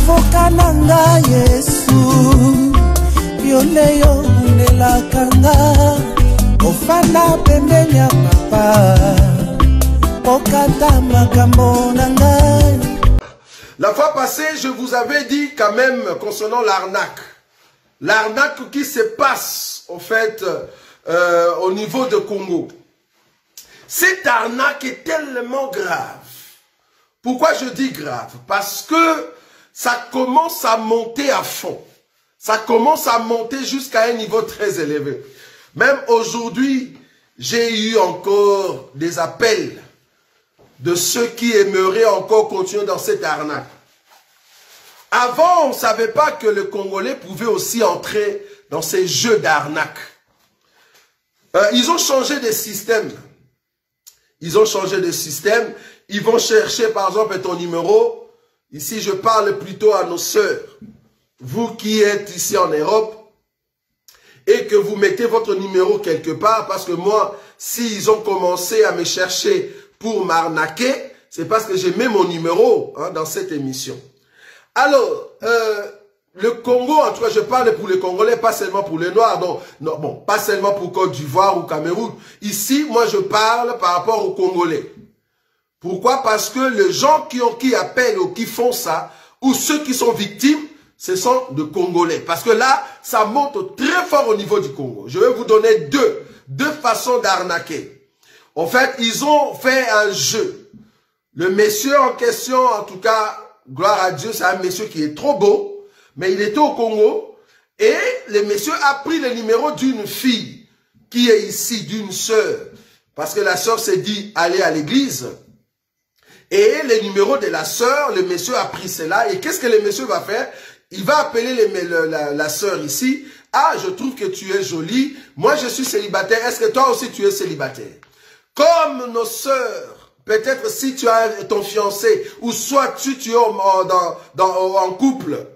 avoka nanga Yesu Yoleyo nelakanga Ofana pembeni ya papa Okata makambo nanga. La fois passée, je vous avais dit quand même concernant l'arnaque. L'arnaque qui se passe, en fait, au niveau de Congo. Cette arnaque est tellement grave. Pourquoi je dis grave? Parce que ça commence à monter à fond. Ça commence à monter jusqu'à un niveau très élevé. Même aujourd'hui, j'ai eu encore des appels de ceux qui aimeraient encore continuer dans cette arnaque. Avant, on ne savait pas que le Congolais pouvait aussi entrer dans ces jeux d'arnaque. Ils ont changé de système. Ils ont changé de système. Ils vont chercher, par exemple, ton numéro. Ici, je parle plutôt à nos sœurs. Vous qui êtes ici en Europe et que vous mettez votre numéro quelque part, parce que moi, s'ils ont commencé à me chercher pour m'arnaquer, c'est parce que j'ai mis mon numéro dans cette émission. Alors, le Congo, en tout cas, je parle pour les Congolais, pas seulement pour les Noirs, bon, pas seulement pour Côte d'Ivoire ou Cameroun. Ici, moi, je parle par rapport aux Congolais. Pourquoi? Parce que les gens qui appellent ou qui font ça, ou ceux qui sont victimes, ce sont des Congolais. Parce que là, ça monte très fort au niveau du Congo. Je vais vous donner deux façons d'arnaquer. En fait, ils ont fait un jeu. Le monsieur en question, en tout cas, gloire à Dieu, c'est un monsieur qui est trop beau, mais il était au Congo, et le monsieur a pris le numéro d'une fille qui est ici, d'une sœur, parce que la sœur s'est dit aller à l'église, et le numéro de la sœur, le monsieur a pris cela, et qu'est-ce que le monsieur va faire? Il va appeler la sœur ici. Ah, je trouve que tu es jolie, moi je suis célibataire, est-ce que toi aussi tu es célibataire? Comme nos sœurs, peut-être si tu as ton fiancé, ou soit tu es en couple,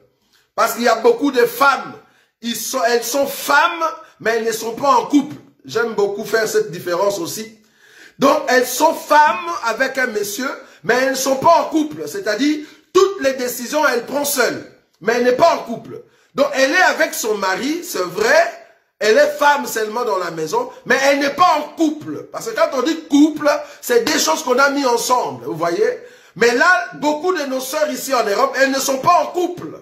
parce qu'il y a beaucoup de femmes, elles sont femmes, mais elles ne sont pas en couple. J'aime beaucoup faire cette différence aussi. Donc, elles sont femmes avec un monsieur, mais elles ne sont pas en couple. C'est-à-dire, toutes les décisions, elle prend seule, mais elle n'est pas en couple. Donc, elle est avec son mari, c'est vrai. Elle est femme seulement dans la maison, mais elle n'est pas en couple. Parce que quand on dit couple, c'est des choses qu'on a mis ensemble, vous voyez. Mais là, beaucoup de nos sœurs ici en Europe, elles ne sont pas en couple.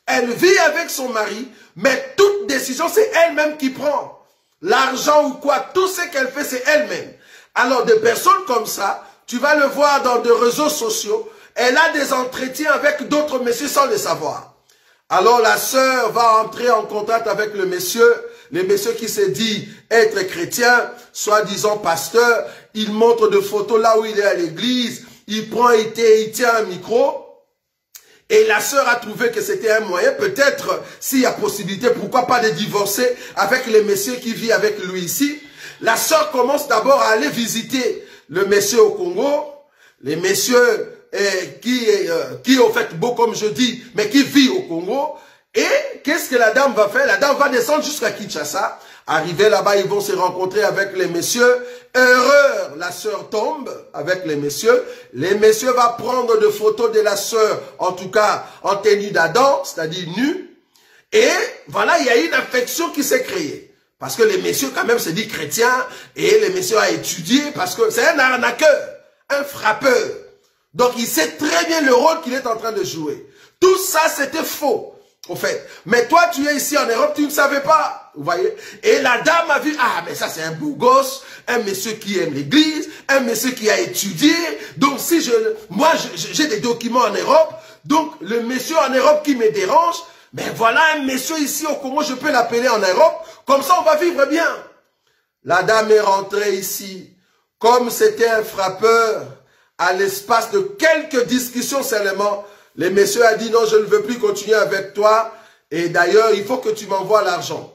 Elle vit avec son mari, mais toute décision, c'est elle-même qui prend. L'argent ou quoi, tout ce qu'elle fait, c'est elle-même. Alors, des personnes comme ça, tu vas le voir dans des réseaux sociaux, elle a des entretiens avec d'autres messieurs sans le savoir. Alors, la sœur va entrer en contact avec le monsieur qui se dit être chrétien, soi-disant pasteur, il montre des photos là où il est à l'église, il tient un micro, et la sœur a trouvé que c'était un moyen, peut-être, s'il y a possibilité, pourquoi pas de divorcer avec le monsieur qui vit avec lui ici. La sœur commence d'abord à aller visiter le monsieur au Congo, les messieurs qui au fait beau comme je dis, mais qui vit au Congo. Et qu'est-ce que la dame va faire? La dame va descendre jusqu'à Kinshasa. Arrivé là-bas, ils vont se rencontrer avec les messieurs. Erreur, la sœur tombe avec les messieurs. Les messieurs vont prendre des photos de la sœur, en tout cas en tenue d'Adam, c'est-à-dire nue. Et voilà, il y a une affection qui s'est créée. Parce que les messieurs quand même se disent chrétiens, et les messieurs ont étudié, parce que c'est un arnaqueur, un frappeur. Donc il sait très bien le rôle qu'il est en train de jouer. Tout ça, c'était faux. Au fait. Mais toi, tu es ici en Europe, tu ne savais pas. Vous voyez? Et la dame a vu, ah, mais ça, c'est un beau gosse, un monsieur qui aime l'église, un monsieur qui a étudié. Donc, si moi, j'ai des documents en Europe, donc, le monsieur en Europe qui me dérange, mais voilà un monsieur ici au Congo, je peux l'appeler en Europe, comme ça, on va vivre bien. La dame est rentrée ici, comme c'était un frappeur, à l'espace de quelques discussions seulement, le monsieur a dit non, je ne veux plus continuer avec toi. Et d'ailleurs, il faut que tu m'envoies l'argent.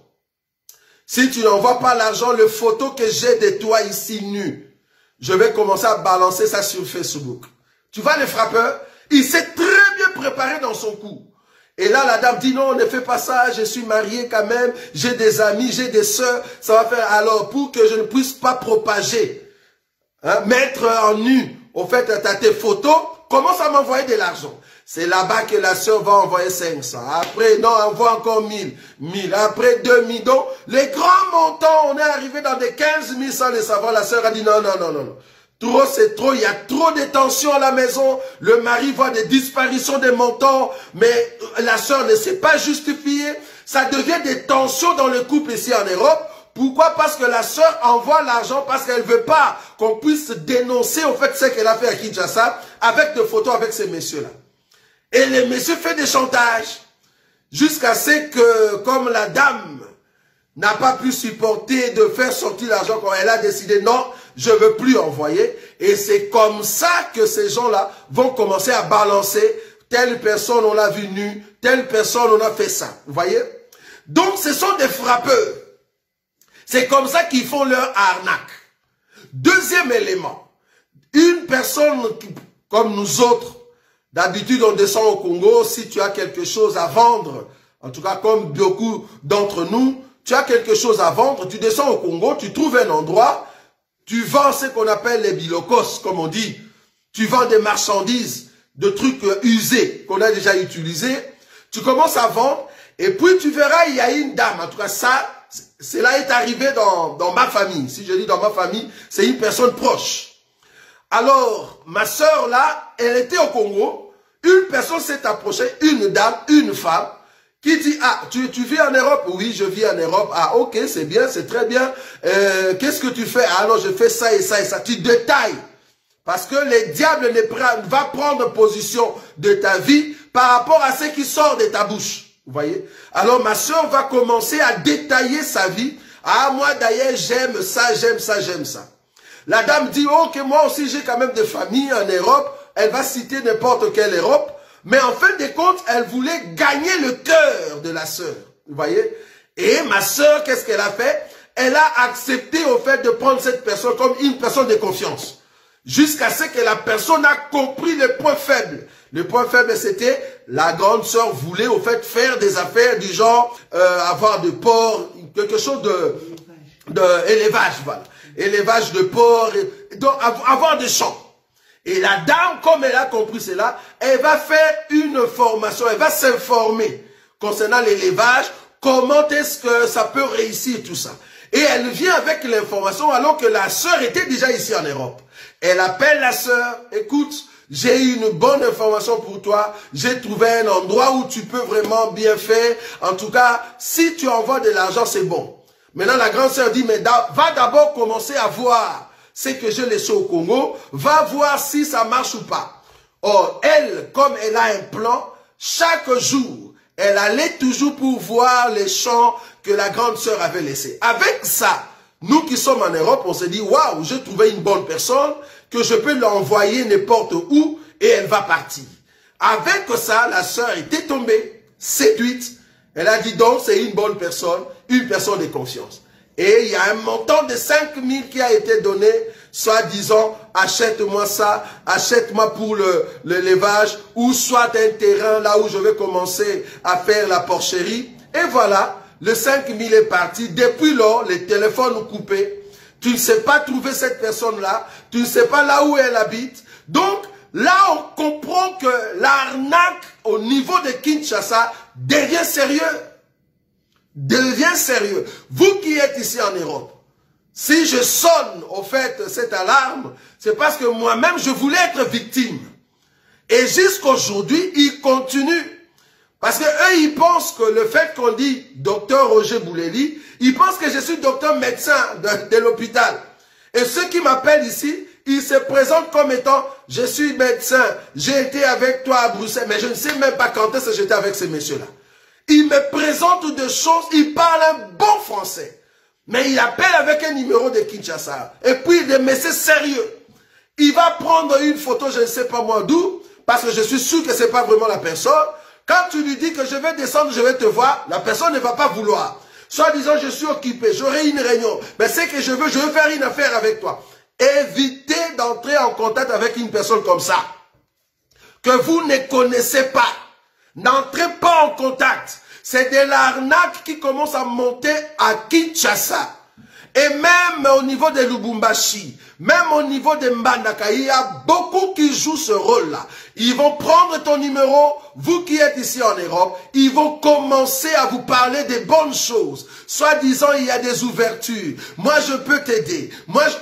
Si tu n'envoies pas l'argent, les photos que j'ai de toi ici nu, je vais commencer à balancer ça sur Facebook. Tu vois le frappeur? Il s'est très bien préparé dans son coup. Et là, la dame dit non, ne fais pas ça, je suis marié quand même, j'ai des amis, j'ai des sœurs, ça va faire alors pour que je ne puisse pas propager, mettre en nu, au fait, tes photos, commence à m'envoyer de l'argent. C'est là-bas que la sœur va envoyer 500. Après, non, envoie encore 1000. 1000. Après, 2000. Donc, les grands montants, on est arrivé dans des 15 000 sans les savoir. La sœur a dit non, non, non, non, non. Trop, c'est trop. Il y a trop de tensions à la maison. Le mari voit des disparitions des montants. Mais la sœur ne s'est pas justifiée. Ça devient des tensions dans le couple ici en Europe. Pourquoi? Parce que la sœur envoie l'argent parce qu'elle ne veut pas qu'on puisse dénoncer au fait ce qu'elle a fait à Kinshasa avec des photos avec ces messieurs-là. Et le monsieur fait des chantages jusqu'à ce que, comme la dame n'a pas pu supporter de faire sortir l'argent quand elle a décidé, non, je ne veux plus envoyer. Et c'est comme ça que ces gens-là vont commencer à balancer, telle personne on l'a vu nue, telle personne on a fait ça. Vous voyez? Donc ce sont des frappeurs. C'est comme ça qu'ils font leur arnaque. Deuxième élément, une personne comme nous autres, d'habitude, on descend au Congo, si tu as quelque chose à vendre, en tout cas comme beaucoup d'entre nous, tu as quelque chose à vendre, tu descends au Congo, tu trouves un endroit, tu vends ce qu'on appelle les bilokos, comme on dit. Tu vends des marchandises, de trucs usés, qu'on a déjà utilisés. Tu commences à vendre, et puis tu verras, il y a une dame, en tout cas ça, cela est arrivé dans ma famille. Si je dis dans ma famille, c'est une personne proche. Alors, ma sœur là, elle était au Congo, une personne s'est approchée, une dame, une femme, qui dit, ah, tu vis en Europe? Oui, je vis en Europe. Ah, ok, c'est bien, c'est très bien. Qu'est-ce que tu fais? Ah non, je fais ça et ça et ça. Tu détailles. Parce que le diable va prendre position de ta vie par rapport à ce qui sort de ta bouche. Vous voyez? Alors, ma sœur va commencer à détailler sa vie. Ah, moi d'ailleurs, j'aime ça, j'aime ça, j'aime ça. La dame dit, oh, que moi aussi j'ai quand même des familles en Europe. Elle va citer n'importe quelle Europe. Mais en fin de compte, elle voulait gagner le cœur de la sœur. Vous voyez? Et ma sœur, qu'est-ce qu'elle a fait? Elle a accepté au fait de prendre cette personne comme une personne de confiance. Jusqu'à ce que la personne a compris le point faible. Le point faible, c'était la grande sœur voulait au fait faire des affaires du genre avoir de porc, quelque chose de élevage, voilà. Élevage de porc, donc avoir des champs. Et la dame, comme elle a compris cela, elle va faire une formation, elle va s'informer concernant l'élevage, comment est-ce que ça peut réussir tout ça. Et elle vient avec l'information alors que la sœur était déjà ici en Europe. Elle appelle la sœur, écoute, j'ai une bonne information pour toi, j'ai trouvé un endroit où tu peux vraiment bien faire. En tout cas, si tu envoies de l'argent, c'est bon. Maintenant, la grande sœur dit, mais va d'abord commencer à voir ce que j'ai laissé au Congo, va voir si ça marche ou pas. Or, elle, comme elle a un plan, chaque jour, elle allait toujours pour voir les champs que la grande sœur avait laissés. Avec ça, nous qui sommes en Europe, on s'est dit, waouh, j'ai trouvé une bonne personne, que je peux l'envoyer n'importe où, et elle va partir. Avec ça, la sœur était tombée, séduite. Elle a dit donc, c'est une bonne personne, une personne de confiance. Et il y a un montant de 5 000 qui a été donné, soit disant, achète-moi ça, achète-moi pour l'élevage, ou soit un terrain là où je vais commencer à faire la porcherie. Et voilà, le 5 000 est parti. Depuis lors, les téléphones coupés. Tu ne sais pas trouver cette personne-là, tu ne sais pas là où elle habite. Donc, là, on comprend que l'arnaque au niveau de Kinshasa devient sérieux. Devient sérieux. Vous qui êtes ici en Europe, si je sonne au fait cette alarme, c'est parce que moi-même je voulais être victime. Et jusqu'aujourd'hui, ils continuent. Parce que eux, ils pensent que le fait qu'on dit docteur Roger Bouleli, ils pensent que je suis docteur médecin de l'hôpital. Et ceux qui m'appellent ici, ils se présentent comme étant je suis médecin, j'ai été avec toi à Bruxelles, mais je ne sais même pas quand est-ce que j'étais avec ces messieurs-là. Il me présente des choses, il parle un bon français. Mais il appelle avec un numéro de Kinshasa. Et puis, mais c'est sérieux. Il va prendre une photo, je ne sais pas moi d'où, parce que je suis sûr que ce n'est pas vraiment la personne. Quand tu lui dis que je vais descendre, je vais te voir, la personne ne va pas vouloir. Soit disant, je suis occupé, j'aurai une réunion. Mais c'est que je veux faire une affaire avec toi. Évitez d'entrer en contact avec une personne comme ça, que vous ne connaissez pas. N'entrez pas en contact. C'est de l'arnaque qui commence à monter à Kinshasa. Et même au niveau de Lubumbashi, même au niveau de Mbandaka, il y a beaucoup qui jouent ce rôle-là. Ils vont prendre ton numéro, vous qui êtes ici en Europe, ils vont commencer à vous parler des bonnes choses. Soit disant, il y a des ouvertures. Moi, je peux t'aider.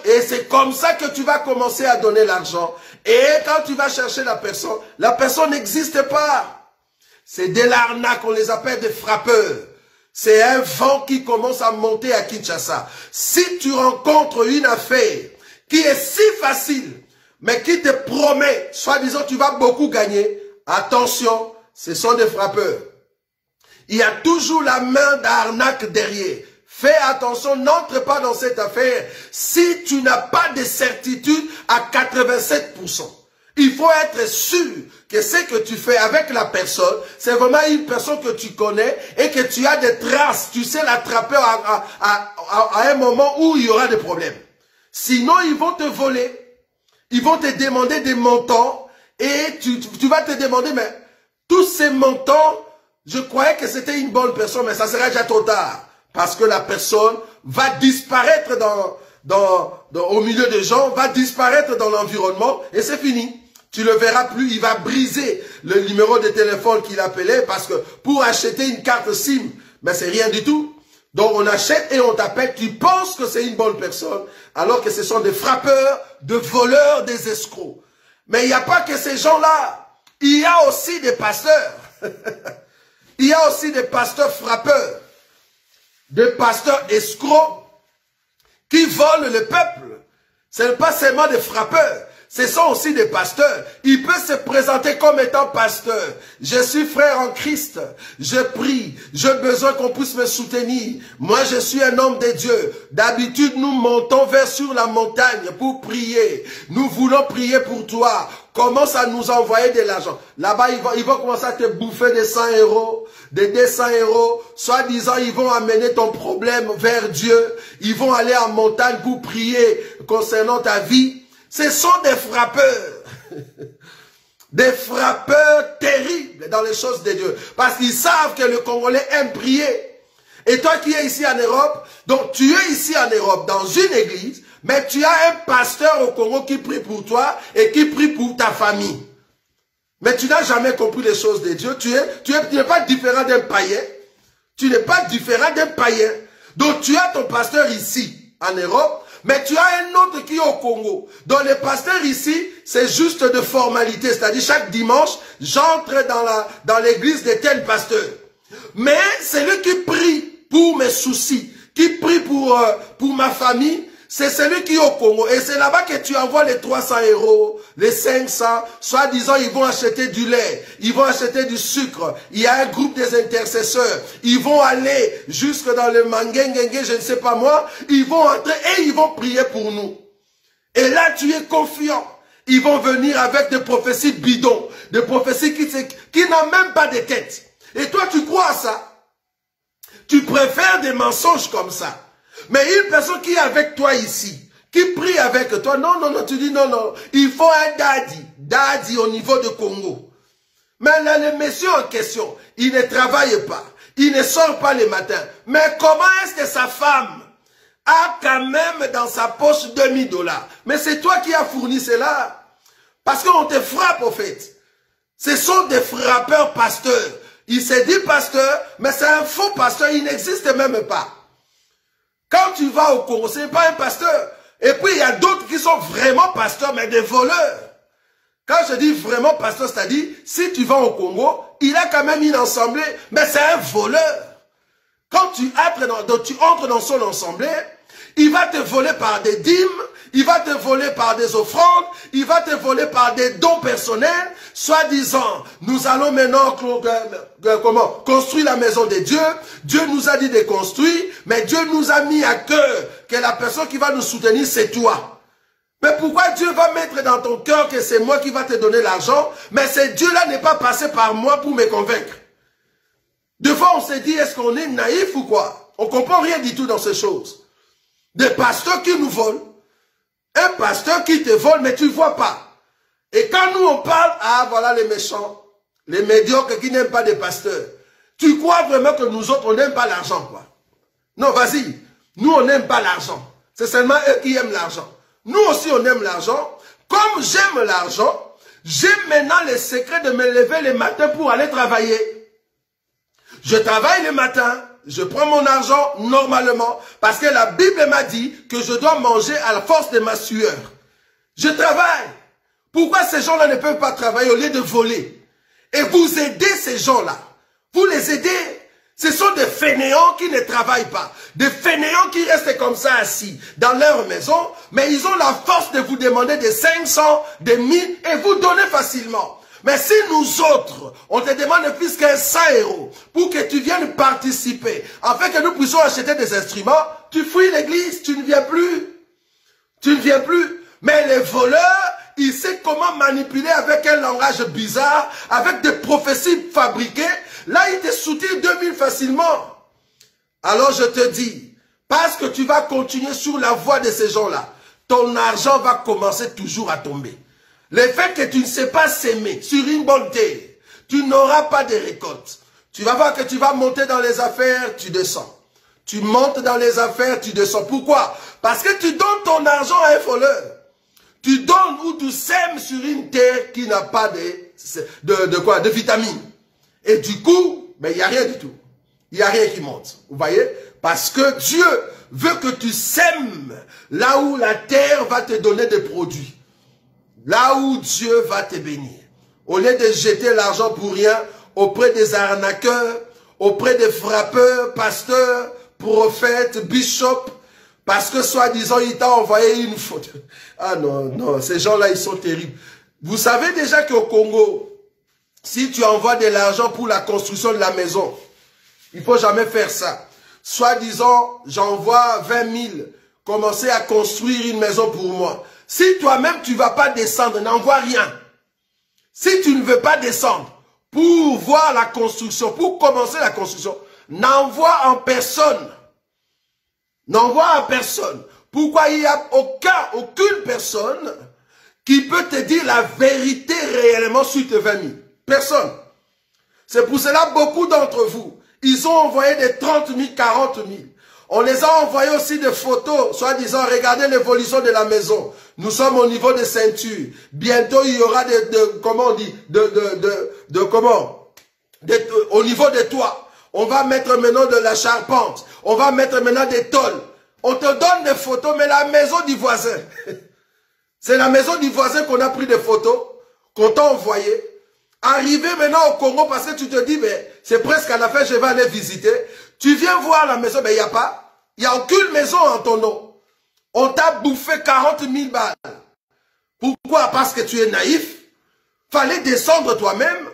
Et c'est comme ça que tu vas commencer à donner l'argent. Et quand tu vas chercher la personne n'existe pas. C'est de l'arnaque, on les appelle des frappeurs. C'est un vent qui commence à monter à Kinshasa. Si tu rencontres une affaire qui est si facile, mais qui te promet, soi-disant tu vas beaucoup gagner, attention, ce sont des frappeurs. Il y a toujours la main d'arnaque derrière. Fais attention, n'entre pas dans cette affaire si tu n'as pas de certitude à 87%. Il faut être sûr que ce que tu fais avec la personne, c'est vraiment une personne que tu connais et que tu as des traces. Tu sais l'attraper à un moment où il y aura des problèmes. Sinon, ils vont te voler. Ils vont te demander des montants et tu vas te demander, mais tous ces montants, je croyais que c'était une bonne personne, mais ça sera déjà trop tard. Parce que la personne va disparaître au milieu des gens, va disparaître dans l'environnement et c'est fini. Tu le verras plus, il va briser le numéro de téléphone qu'il appelait parce que pour acheter une carte SIM, mais c'est rien du tout. Donc on achète et on t'appelle, tu penses que c'est une bonne personne, alors que ce sont des frappeurs, des voleurs, des escrocs. Mais il n'y a pas que ces gens-là, il y a aussi des pasteurs. Il y a aussi des pasteurs frappeurs, des pasteurs escrocs qui volent le peuple. Ce n'est pas seulement des frappeurs. Ce sont aussi des pasteurs. Il peut se présenter comme étant pasteur. Je suis frère en Christ. Je prie. J'ai besoin qu'on puisse me soutenir. Moi, je suis un homme de Dieu. D'habitude, nous montons vers sur la montagne pour prier. Nous voulons prier pour toi. Commence à nous envoyer de l'argent. Là-bas, ils vont commencer à te bouffer des 100 €, des 200 €. Soit disant, ils vont amener ton problème vers Dieu. Ils vont aller en montagne pour prier concernant ta vie. Ce sont des frappeurs. Des frappeurs terribles dans les choses de Dieu. Parce qu'ils savent que le Congolais aime prier. Et toi qui es ici en Europe, donc tu es ici en Europe dans une église, mais tu as un pasteur au Congo qui prie pour toi et qui prie pour ta famille. Mais tu n'as jamais compris les choses de Dieu. Tu n'es pas différent d'un païen. Tu n'es pas différent d'un païen. Donc tu as ton pasteur ici en Europe, mais tu as un autre qui est au Congo. Donc les pasteurs ici, c'est juste de formalité. C'est-à-dire chaque dimanche, j'entre dans l'église de tel pasteur. Mais c'est lui qui prie pour mes soucis, qui prie pour ma famille, c'est celui qui est au Congo. Et c'est là-bas que tu envoies les 300 €, les 500, soit disant ils vont acheter du lait, ils vont acheter du sucre. Il y a un groupe des intercesseurs. Ils vont aller jusque dans le Mangengengue, je ne sais pas moi. Ils vont entrer et ils vont prier pour nous. Et là, tu es confiant. Ils vont venir avec des prophéties bidons, des prophéties qui n'ont même pas de tête. Et toi, tu crois à ça? Tu préfères des mensonges comme ça. Mais une personne qui est avec toi ici, qui prie avec toi, non, tu dis non, il faut un daddy au niveau de Congo. Mais là, le monsieur en question, il ne travaille pas, il ne sort pas le matin. Mais comment est-ce que sa femme a quand même dans sa poche 2000 $? Mais c'est toi qui as fourni cela. Parce qu'on te frappe au fait. Ce sont des frappeurs pasteurs. Il s'est dit pasteur, mais c'est un faux pasteur, il n'existe même pas. Quand tu vas au Congo, ce n'est pas un pasteur. Et puis, il y a d'autres qui sont vraiment pasteurs, mais des voleurs. Quand je dis vraiment pasteur, c'est-à-dire, si tu vas au Congo, il a quand même une assemblée, mais c'est un voleur. Quand tu entres dans son assemblée, il va te voler par des dîmes, il va te voler par des offrandes, il va te voler par des dons personnels, soi-disant, nous allons maintenant construire la maison de Dieu. Dieu nous a dit de construire, mais Dieu nous a mis à cœur que la personne qui va nous soutenir, c'est toi. Mais pourquoi Dieu va mettre dans ton cœur que c'est moi qui va te donner l'argent, mais ce Dieu-là n'est pas passé par moi pour me convaincre? Des fois, on se dit, est-ce qu'on est naïf ou quoi? On ne comprend rien du tout dans ces choses. Des pasteurs qui nous volent. Un pasteur qui te vole, mais tu ne vois pas. Et quand nous on parle, ah voilà les méchants, les médiocres qui n'aiment pas des pasteurs. Tu crois vraiment que nous autres, on n'aime pas l'argent, quoi? Non, vas-y. Nous, on n'aime pas l'argent. C'est seulement eux qui aiment l'argent. Nous aussi, on aime l'argent. Comme j'aime l'argent, j'ai maintenant le secret de me lever le matin pour aller travailler. Je travaille le matin, je prends mon argent normalement, parce que la Bible m'a dit que je dois manger à la force de ma sueur. Je travaille. Pourquoi ces gens-là ne peuvent pas travailler au lieu de voler? Et vous aidez ces gens-là. Vous les aidez. Ce sont des fainéants qui ne travaillent pas. Des fainéants qui restent comme ça assis dans leur maison, mais ils ont la force de vous demander des 500, des 1000 et vous donnez facilement. Mais si nous autres, on te demande plus qu'un 100 € pour que tu viennes participer, afin que nous puissions acheter des instruments, tu fuis l'église, tu ne viens plus. Tu ne viens plus. Mais les voleurs, ils savent comment manipuler avec un langage bizarre, avec des prophéties fabriquées. Là, ils te soutirent 2000 facilement. Alors je te dis, parce que tu vas continuer sur la voie de ces gens-là, ton argent va commencer toujours à tomber. Le fait que tu ne sais pas s'aimer sur une bonne terre, tu n'auras pas de récolte. Tu vas voir que tu vas monter dans les affaires, tu descends. Tu montes dans les affaires, tu descends. Pourquoi? Parce que tu donnes ton argent à un voleur. Tu donnes ou tu sèmes sur une terre qui n'a pas de vitamines. Et du coup, mais il n'y a rien du tout. Il n'y a rien qui monte. Vous voyez? Parce que Dieu veut que tu sèmes là où la terre va te donner des produits. Là où Dieu va te bénir. Au lieu de jeter l'argent pour rien auprès des arnaqueurs, auprès des frappeurs, pasteurs, prophètes, bishops, parce que soi-disant il t'a envoyé une faute. Ah non, non, ces gens-là ils sont terribles. Vous savez déjà qu'au Congo, si tu envoies de l'argent pour la construction de la maison, il ne faut jamais faire ça. Soi-disant, j'envoie 20 000, commencer à construire une maison pour moi. Si toi-même, tu ne vas pas descendre, n'envoie rien. Si tu ne veux pas descendre pour voir la construction, pour commencer la construction, n'envoie en personne. N'envoie en personne. Pourquoi il n'y a aucune personne qui peut te dire la vérité réellement sur tes 20 000? Personne. C'est pour cela beaucoup d'entre vous, ils ont envoyé des 30 000, 40 000. On les a envoyé aussi des photos, soi-disant, regardez l'évolution de la maison. Nous sommes au niveau des ceintures. Bientôt, il y aura comment on dit, au niveau des toits. On va mettre maintenant de la charpente. On va mettre maintenant des tôles. On te donne des photos, mais la maison du voisin. C'est la maison du voisin qu'on a pris des photos, qu'on t'a envoyé. Arrivé maintenant au Congo, parce que tu te dis, mais c'est presque à la fin, je vais aller visiter. Tu viens voir la maison, mais il n'y a pas. Il n'y a aucune maison en ton nom. On t'a bouffé 40 000 balles. Pourquoi? Parce que tu es naïf. Fallait descendre toi-même.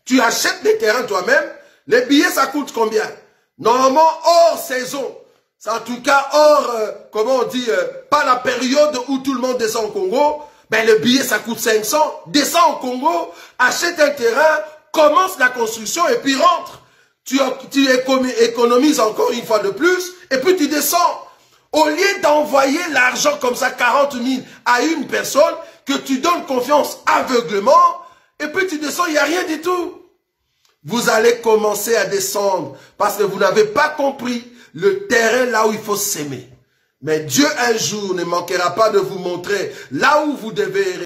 Tu achètes des terrains toi-même. Les billets, ça coûte combien? Normalement, hors saison. C'est en tout cas hors, comment on dit, pas la période où tout le monde descend au Congo. Ben, le billet, ça coûte 500. Descends au Congo, achète un terrain, commence la construction et puis rentre. Tu économises encore une fois de plus et puis tu descends. Au lieu d'envoyer l'argent comme ça, 40 000 à une personne, que tu donnes confiance aveuglement et puis tu descends, il n'y a rien du tout. Vous allez commencer à descendre parce que vous n'avez pas compris le terrain là où il faut s'aimer. Mais Dieu un jour ne manquera pas de vous montrer là où vous devez.